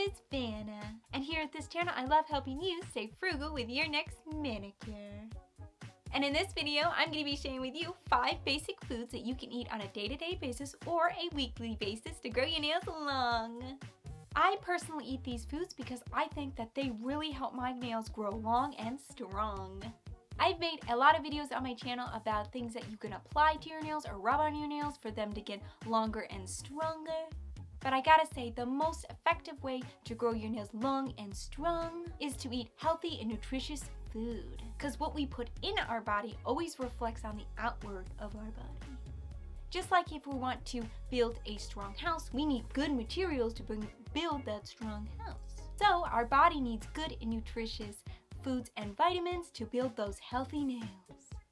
is Vanna, and here at this channel I love helping you stay frugal with your next manicure. And in this video, I'm going to be sharing with you 5 basic foods that you can eat on a day-to-day basis or a weekly basis to grow your nails long. I personally eat these foods because I think that they really help my nails grow long and strong. I've made a lot of videos on my channel about things that you can apply to your nails or rub on your nails for them to get longer and stronger. But I gotta say, the most effective way to grow your nails long and strong is to eat healthy and nutritious food. Because what we put in our body always reflects on the outward of our body. Just like if we want to build a strong house, we need good materials to build that strong house. So our body needs good and nutritious foods and vitamins to build those healthy nails.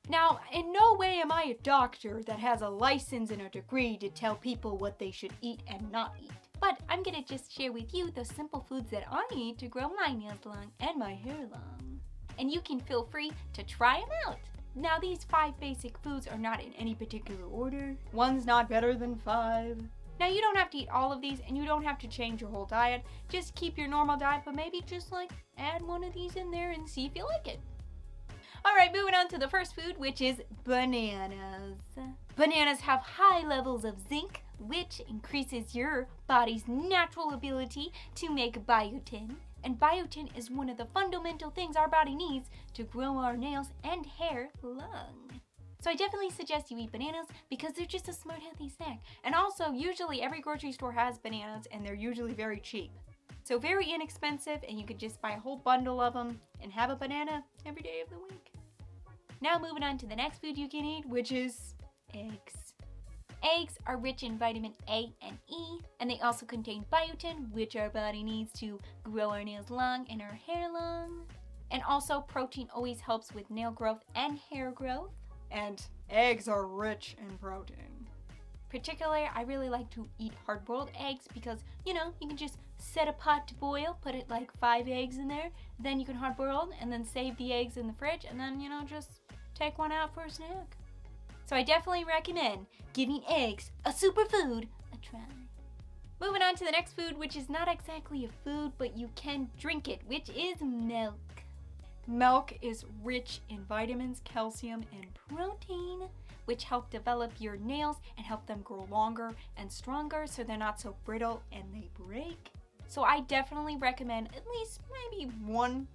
Now, in no way am I a doctor that has a license and a degree to tell people what they should eat and not eat. But I'm gonna just share with you the simple foods that I eat to grow my nails long and my hair long. And you can feel free to try them out. Now, these 5 basic foods are not in any particular order. One's not better than 5. Now, you don't have to eat all of these and you don't have to change your whole diet. Just keep your normal diet, but maybe just add one of these in there and see if you like it. Alright, moving on to the first food, which is bananas. Bananas have high levels of zinc, which increases your body's natural ability to make biotin. And biotin is one of the fundamental things our body needs to grow our nails and hair long. So I definitely suggest you eat bananas because they're just a smart, healthy snack. And also, usually every grocery store has bananas and they're usually very cheap. So very inexpensive, and you could just buy a whole bundle of them and have a banana every day of the week. Now moving on to the next food you can eat, which is eggs. Eggs are rich in vitamin A and E, and they also contain biotin, which our body needs to grow our nails long and our hair long. And also, protein always helps with nail growth and hair growth. And eggs are rich in protein. Particularly, I really like to eat hard-boiled eggs because, you can just set a pot to boil, put 5 eggs in there, then you can hard-boil them, and then save the eggs in the fridge, and then, just take one out for a snack. So I definitely recommend giving eggs, a superfood, a try. Moving on to the next food, which is not exactly a food, but you can drink it, which is milk. Milk is rich in vitamins, calcium, and protein, which help develop your nails and help them grow longer and stronger so they're not so brittle and they break. So I definitely recommend at least maybe 1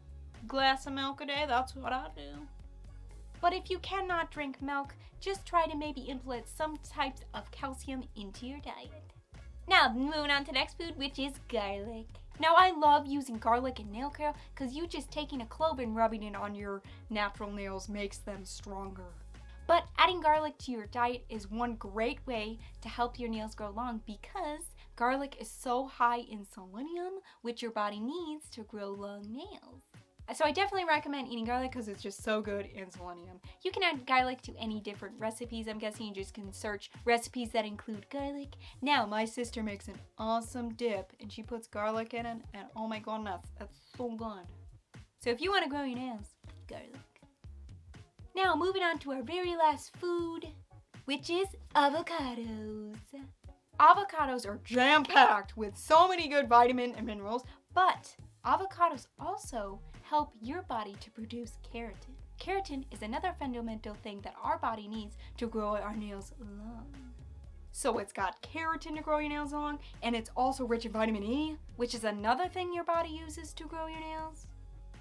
glass of milk a day. That's what I do. But if you cannot drink milk, just try to maybe implement some types of calcium into your diet. Now, moving on to the next food, which is garlic. Now, I love using garlic in nail care because you just taking a clove and rubbing it on your natural nails makes them stronger. But adding garlic to your diet is one great way to help your nails grow long because garlic is so high in selenium, which your body needs to grow long nails. So I definitely recommend eating garlic because it's just so good in selenium. You can add garlic to any different recipes. I'm guessing you just can search recipes that include garlic. Now, my sister makes an awesome dip and she puts garlic in it, and oh my goodness, it's so good. So if you want to grow your nails, garlic. Now, moving on to our very last food, which is avocados. Avocados are jam-packed with so many good vitamins and minerals, but avocados also help your body to produce keratin. Keratin is another fundamental thing that our body needs to grow our nails long. So it's got keratin to grow your nails long, and it's also rich in vitamin E, which is another thing your body uses to grow your nails.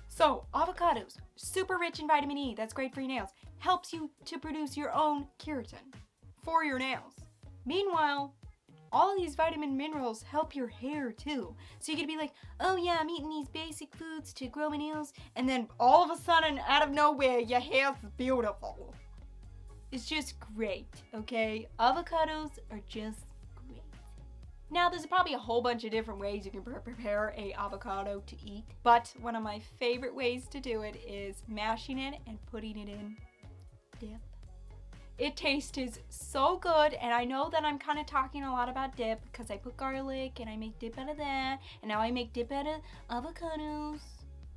So avocados, super rich in vitamin E, that's great for your nails, helps you to produce your own keratin for your nails. Meanwhile, all these vitamin minerals help your hair too. So you could be like, oh yeah, I'm eating these basic foods to grow my nails, and then all of a sudden, out of nowhere, your hair's beautiful. It's just great, okay? Avocados are just great. Now, there's probably a whole bunch of different ways you can prepare a avocado to eat, but one of my favorite ways to do it is mashing it and putting it in dip. It tastes so good, and I know that I'm kind of talking a lot about dip because I put garlic and I make dip out of that, and now I make dip out of avocados.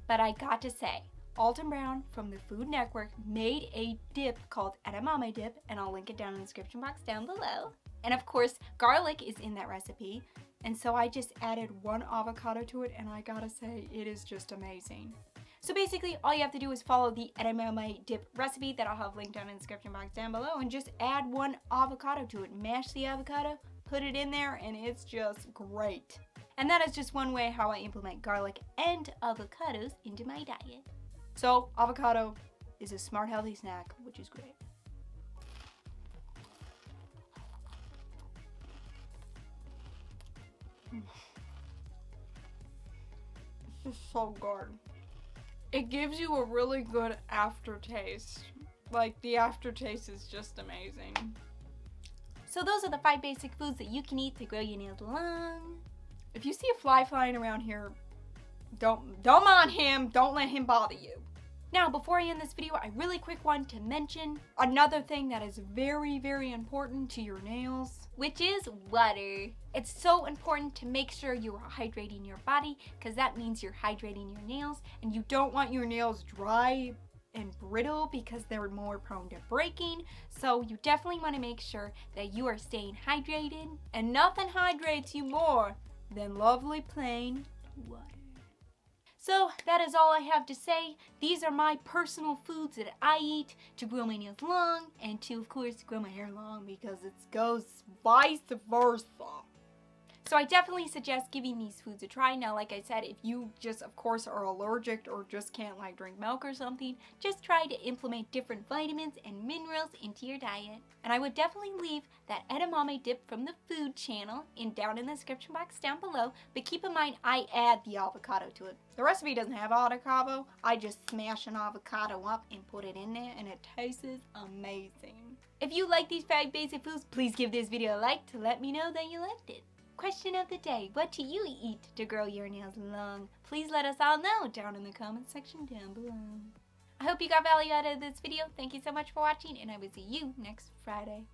But I got to say, Alton Brown from the Food Network made a dip called Edamame Dip, and I'll link it down in the description box down below. And of course, garlic is in that recipe. And so I just added 1 avocado to it, and I gotta say, it is just amazing. So basically, all you have to do is follow the edamame dip recipe that I'll have linked down in the description box down below, and just add 1 avocado to it. Mash the avocado, put it in there, and it's just great. And that is just one way how I implement garlic and avocados into my diet. So, avocado is a smart, healthy snack, which is great. This is so good. It gives you a really good aftertaste. Like, the aftertaste is just amazing. So those are the 5 basic foods that you can eat to grow your nails long. If you see a fly flying around here, don't mind him. Don't let him bother you. Now, before I end this video, I really quick want to mention another thing that is very, very important to your nails, which is water. It's so important to make sure you are hydrating your body, because that means you're hydrating your nails, and you don't want your nails dry and brittle because they're more prone to breaking. So you definitely want to make sure that you are staying hydrated, and nothing hydrates you more than lovely plain water. So that is all I have to say. These are my personal foods that I eat to grow my nails long, and to, of course, grow my hair long, because it goes vice versa. So I definitely suggest giving these foods a try. Now, like I said, if you just, of course, are allergic or just can't like drink milk or something, just try to implement different vitamins and minerals into your diet. And I would definitely leave that edamame dip from the food channel down in the description box down below. But keep in mind, I add the avocado to it. The recipe doesn't have avocado. I just smash an avocado up and put it in there, and it tastes amazing. If you like these 5 basic foods, please give this video a like to let me know that you liked it. Question of the day: what do you eat to grow your nails long? Please let us all know down in the comment section down below. I hope you got value out of this video. Thank you so much for watching, and I will see you next Friday.